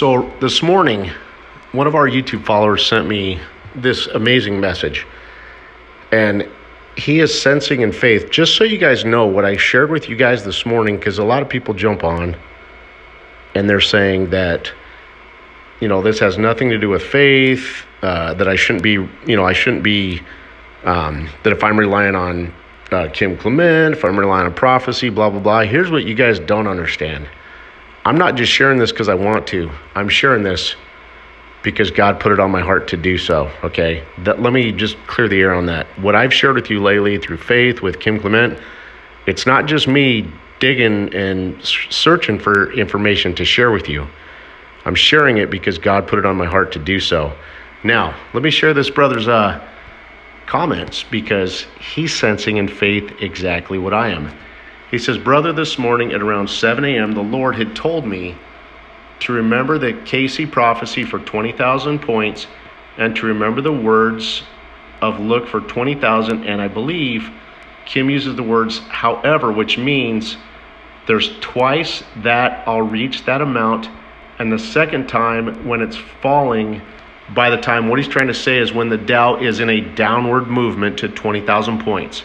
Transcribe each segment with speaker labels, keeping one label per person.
Speaker 1: So this morning, one of our YouTube followers sent me this amazing message. And he is sensing in faith. Just so you guys know what I shared with you guys this morning, because a lot of people jump on and they're saying that, this has nothing to do with faith, that I shouldn't be, that if I'm relying on Kim Clement, if I'm relying on prophecy, blah, blah, blah. Here's what you guys don't understand. I'm not just sharing this because I want to. I'm sharing this because God put it on my heart to do so, okay? Let me just clear the air on that. What I've shared with you lately through faith with Kim Clement, it's not just me digging and searching for information to share with you. I'm sharing it because God put it on my heart to do so. Now, let me share this brother's comments because he's sensing in faith exactly what I am. He says, brother, this morning at around 7 a.m., the Lord had told me to remember the KC prophecy for 20,000 points and to remember the words of look for 20,000. And I believe Kim uses the words, however, which means there's twice that I'll reach that amount. And the second time when it's falling, by the time, what he's trying to say is when the Dow is in a downward movement to 20,000 points.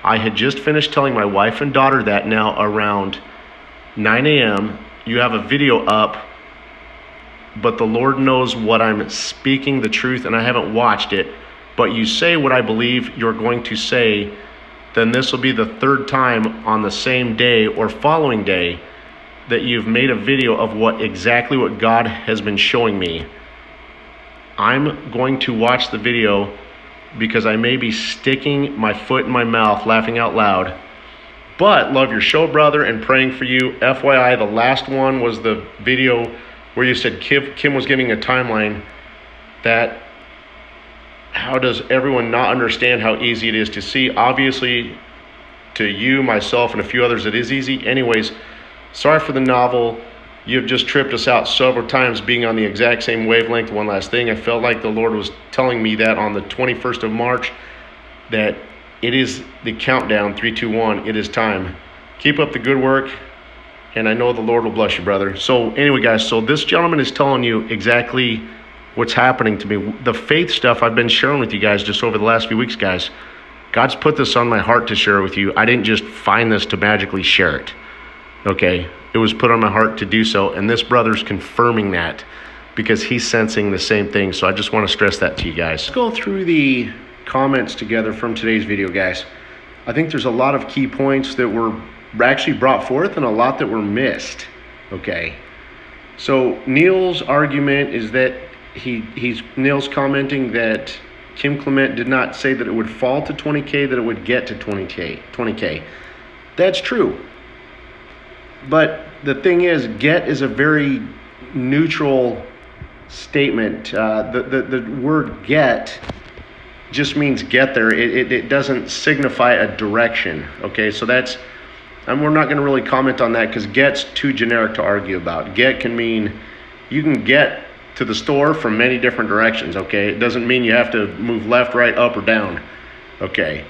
Speaker 1: I had just finished telling my wife and daughter that now around 9 a.m. You have a video up, but the Lord knows what I'm speaking the truth, and I haven't watched it. But you say what I believe you're going to say, then this will be the third time on the same day or following day that you've made a video of exactly what God has been showing me. I'm going to watch the video because I may be sticking my foot in my mouth, laughing out loud. But love your show, brother, and praying for you. FYI, the last one was the video where you said Kim was giving a timeline. That, how does everyone not understand how easy it is to see? Obviously, to you, myself, and a few others, it is easy. Anyways, sorry for the novel. You've just tripped us out several times being on the exact same wavelength. One last thing, I felt like the Lord was telling me that on the 21st of March, that it is the countdown, 3, 2, 1, it is time. Keep up the good work, and I know the Lord will bless you, brother. So anyway, guys, so this gentleman is telling you exactly what's happening to me. The faith stuff I've been sharing with you guys just over the last few weeks, guys. God's put this on my heart to share with you. I didn't just find this to magically share it, okay? It was put on my heart to do so, and this brother's confirming that because he's sensing the same thing. So I just want to stress that to you guys. Let's go through the comments together from today's video, guys. I think there's a lot of key points that were actually brought forth and a lot that were missed, okay? So Neil's argument is that Neil's commenting that Kim Clement did not say that it would fall to 20K, that it would get to 20K. That's true. But the thing is, get is a very neutral statement. The word get just means get there. It doesn't signify a direction. Okay, so that's, and we're not going to really comment on that because get's too generic to argue about. Get can mean you can get to the store from many different directions. Okay, it doesn't mean you have to move left, right, up, or down. Okay,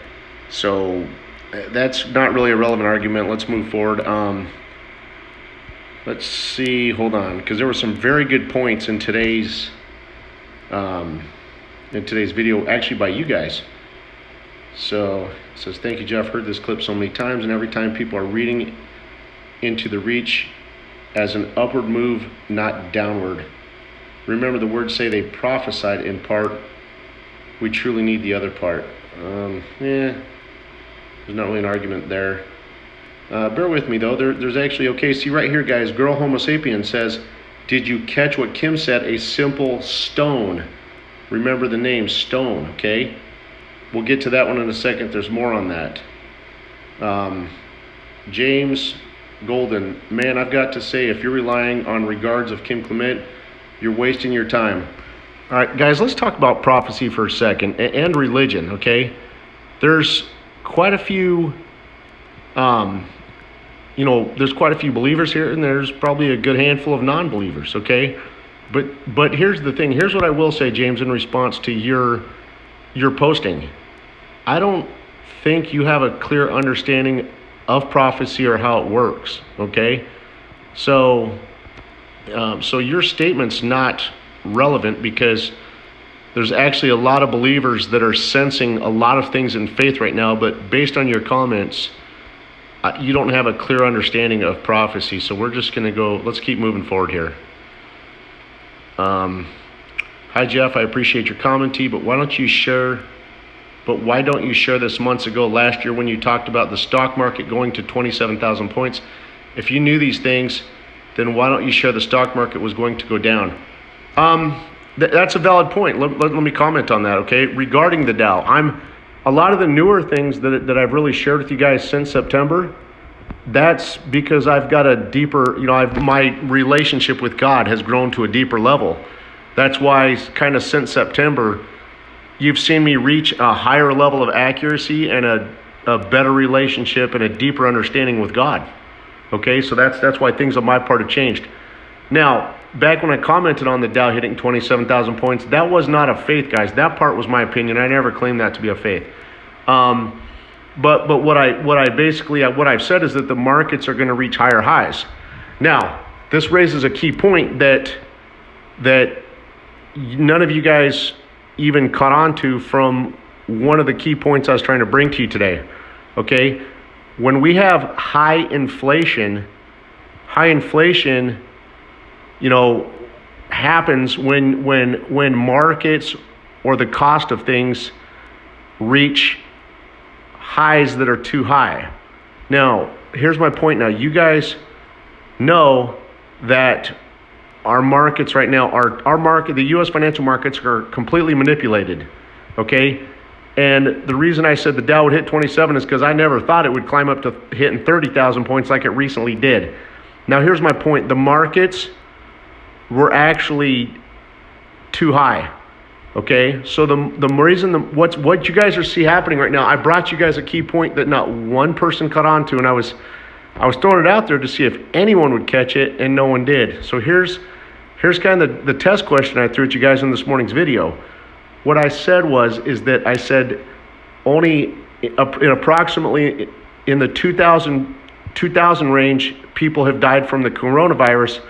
Speaker 1: so that's not really a relevant argument. Let's move forward. Let's see, hold on, because there were some very good points in today's video, actually by you guys. So it says, thank you, Jeff. Heard this clip so many times, and every time people are reading into the reach as an upward move, not downward. Remember, the words say they prophesied in part. We truly need the other part. There's not really an argument there. Bear with me, though. There's actually, okay, see right here, guys, Girl Homo Sapien says, did you catch what Kim said? A simple stone. Remember the name, stone, okay? We'll get to that one in a second. There's more on that. James Golden, man, I've got to say, if you're relying on regards of Kim Clement, you're wasting your time. All right, guys, let's talk about prophecy for a second and religion, okay? There's quite a few... there's quite a few believers here, and there's probably a good handful of non-believers, okay? But here's the thing. Here's what I will say, James, in response to your posting. I don't think you have a clear understanding of prophecy or how it works, okay? So So your statement's not relevant because there's actually a lot of believers that are sensing a lot of things in faith right now, but based on your comments, you don't have a clear understanding of prophecy. So we're just going to go, let's keep moving forward here. Hi, Jeff. I appreciate your commentary, but why don't you share this months ago last year when you talked about the stock market going to 27,000 points? If you knew these things, then why don't you share the stock market was going to go down? That's a valid point. Let me comment on that, okay? Regarding the Dow, a lot of the newer things that I've really shared with you guys since September, that's because I've got a deeper, my relationship with God has grown to a deeper level. That's why kind of since September, you've seen me reach a higher level of accuracy and a better relationship and a deeper understanding with God. Okay, so that's why things on my part have changed. Now, back when I commented on the Dow hitting 27,000 points, that was not a faith, guys. That part was my opinion. I never claimed that to be a faith. But what I've said is that the markets are going to reach higher highs. Now, this raises a key point that none of you guys even caught on to from one of the key points I was trying to bring to you today. Okay, when we have high inflation, happens when markets or the cost of things reach highs that are too high. Now, here's my point now. You guys know that our markets right now, the U.S. financial markets are completely manipulated, okay? And the reason I said the Dow would hit 27 is because I never thought it would climb up to hitting 30,000 points like it recently did. Now, here's my point. The markets were actually too high, okay? So the reason, what you guys are see happening right now, I brought you guys a key point that not one person caught on to, and I was throwing it out there to see if anyone would catch it, and no one did. So here's kind of the test question I threw at you guys in this morning's video. What I said is that I said only approximately in the 2,000 range, people have died from the coronavirus,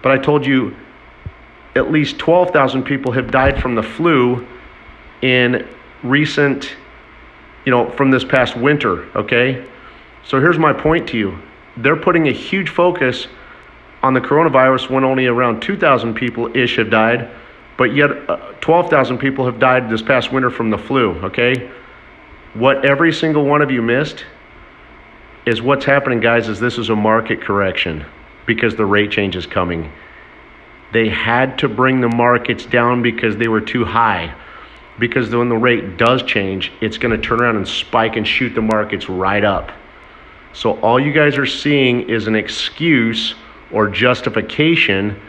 Speaker 1: but I told you at least 12,000 people have died from the flu in recent, from this past winter, okay? So here's my point to you. They're putting a huge focus on the coronavirus when only around 2,000 people-ish have died, but yet 12,000 people have died this past winter from the flu, okay? What every single one of you missed is what's happening, guys, is this is a market correction because the rate change is coming. They had to bring the markets down because they were too high. Because when the rate does change, it's going to turn around and spike and shoot the markets right up. So all you guys are seeing is an excuse or justification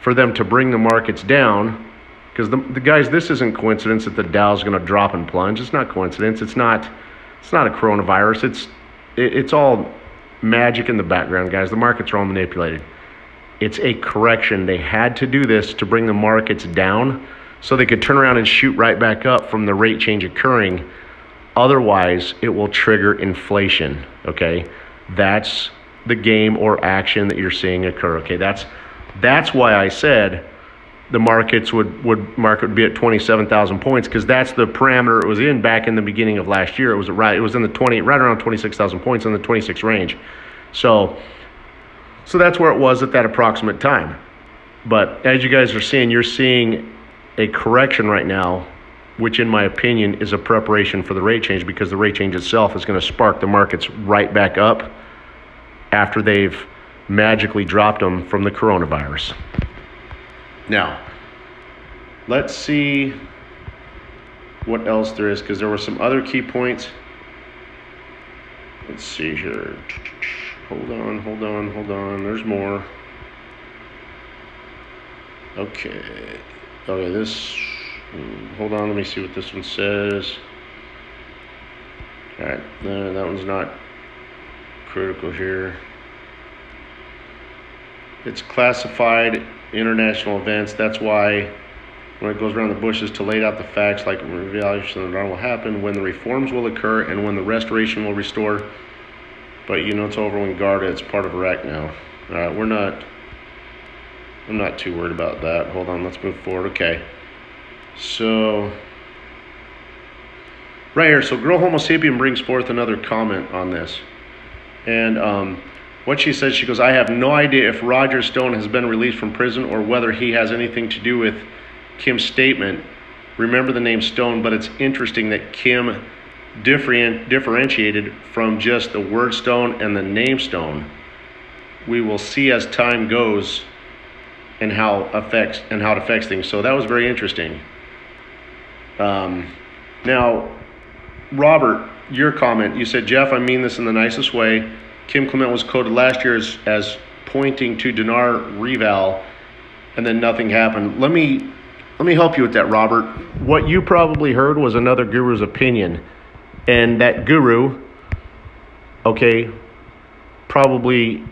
Speaker 1: for them to bring the markets down. Because the guys, this isn't coincidence that the Dow's going to drop and plunge. It's not coincidence. It's not a coronavirus. It's all magic in the background, guys. The markets are all manipulated. It's a correction. They had to do this to bring the markets down so they could turn around and shoot right back up from the rate change occurring. Otherwise, it will trigger inflation, okay? That's the game or action that you're seeing occur, okay? That's why I said the markets would be at 27,000 points, because that's the parameter it was in back in the beginning of last year. It was in the right around 26,000 points, in the 26 range. So that's where it was at that approximate time. But as you guys are seeing, you're seeing a correction right now, which in my opinion is a preparation for the rate change, because the rate change itself is going to spark the markets right back up after they've magically dropped them from the coronavirus. Now, let's see what else there is, because there were some other key points. Let's see here. Hold on. There's more. Okay, hold on, let me see what this one says. All right, that one's not critical here. It's classified international events. That's why when it goes around the bushes to lay out the facts, like revelation of the dawn will happen, when the reforms will occur, and when the restoration will restore. But it's over when Garda, it's part of Iraq now. All right, we're not I'm not too worried about that. Hold on, let's move forward. Okay. So, right here, so Girl Homo Sapien brings forth another comment on this. And what she says, she goes, I have no idea if Roger Stone has been released from prison or whether he has anything to do with Kim's statement. Remember the name Stone, but it's interesting that Kim differentiated from just the word stone and the name Stone. We will see as time goes and how it affects things. So that was very interesting. Now, Robert, your comment, you said, Jeff, I mean this in the nicest way. Kim Clement was quoted last year as pointing to Dinar Rival, and then nothing happened. Let me help you with that, Robert. What you probably heard was another guru's opinion, and that guru, okay, probably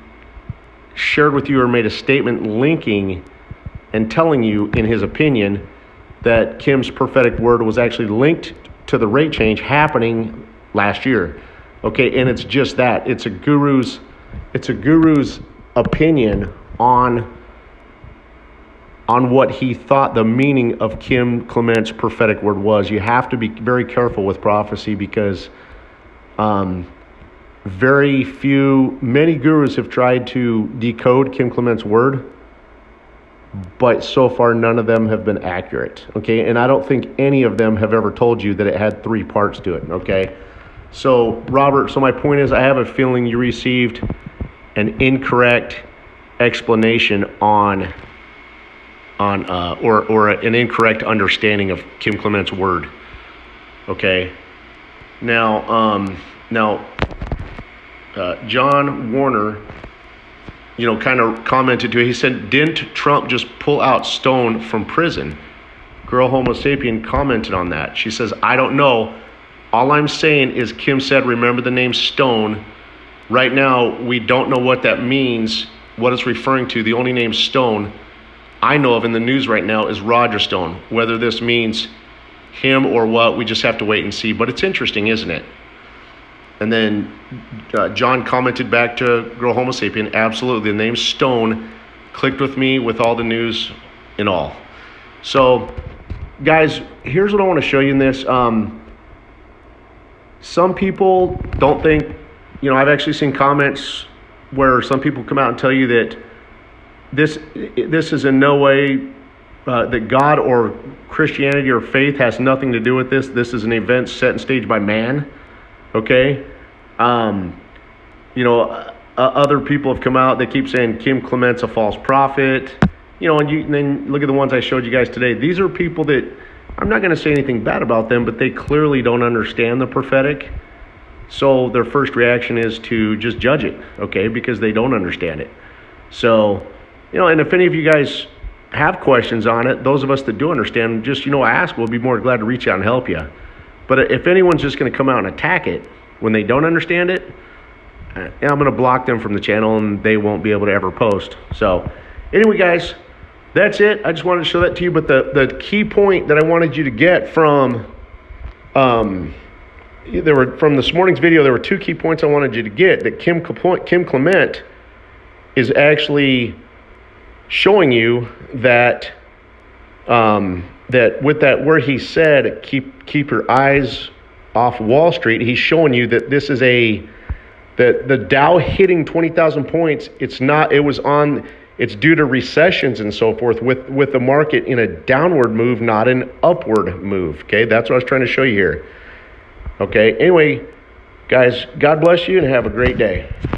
Speaker 1: shared with you or made a statement linking and telling you, in his opinion, that Kim's prophetic word was actually linked to the rate change happening last year. Okay, and it's just that. It's a guru's opinion on what he thought the meaning of Kim Clement's prophetic word was. You have to be very careful with prophecy because many gurus have tried to decode Kim Clement's word, but so far none of them have been accurate. Okay, and I don't think any of them have ever told you that it had 3 parts to it. Okay. So, Robert, so my point is, I have a feeling you received an incorrect explanation or an incorrect understanding of Kim Clement's word. Okay. Now, John Warner, kind of commented to it. He said, "Didn't Trump just pull out Stone from prison?" Girl Homo Sapien commented on that. She says, "I don't know. All I'm saying is Kim said, remember the name Stone. Right now, we don't know what that means, what it's referring to. The only name Stone I know of in the news right now is Roger Stone. Whether this means him or what, we just have to wait and see. But it's interesting, isn't it?" And then John commented back to Girl Homo Sapien, absolutely, the name Stone clicked with me with all the news and all. So, guys, here's what I want to show you in this. Some people don't think, I've actually seen comments where some people come out and tell you that this is in no way that God or Christianity or faith has nothing to do with this. This is an event set and staged by man. Okay? Other people have come out, they keep saying Kim Clement's a false prophet. And then look at the ones I showed you guys today. These are people that, I'm not going to say anything bad about them, but they clearly don't understand the prophetic. So their first reaction is to just judge it, okay, because they don't understand it. So, and if any of you guys have questions on it, those of us that do understand, just, ask. We'll be more glad to reach out and help you. But if anyone's just going to come out and attack it when they don't understand it, I'm going to block them from the channel and they won't be able to ever post. So anyway, guys, that's it. I just wanted to show that to you. But the key point that I wanted you to get from from this morning's video, there were 2 key points I wanted you to get. That Kim Clement is actually showing you that that with that where he said keep your eyes off Wall Street, he's showing you that this is the Dow hitting 20,000 points. It's due to recessions and so forth with the market in a downward move, not an upward move. Okay, that's what I was trying to show you here. Okay, anyway, guys, God bless you and have a great day.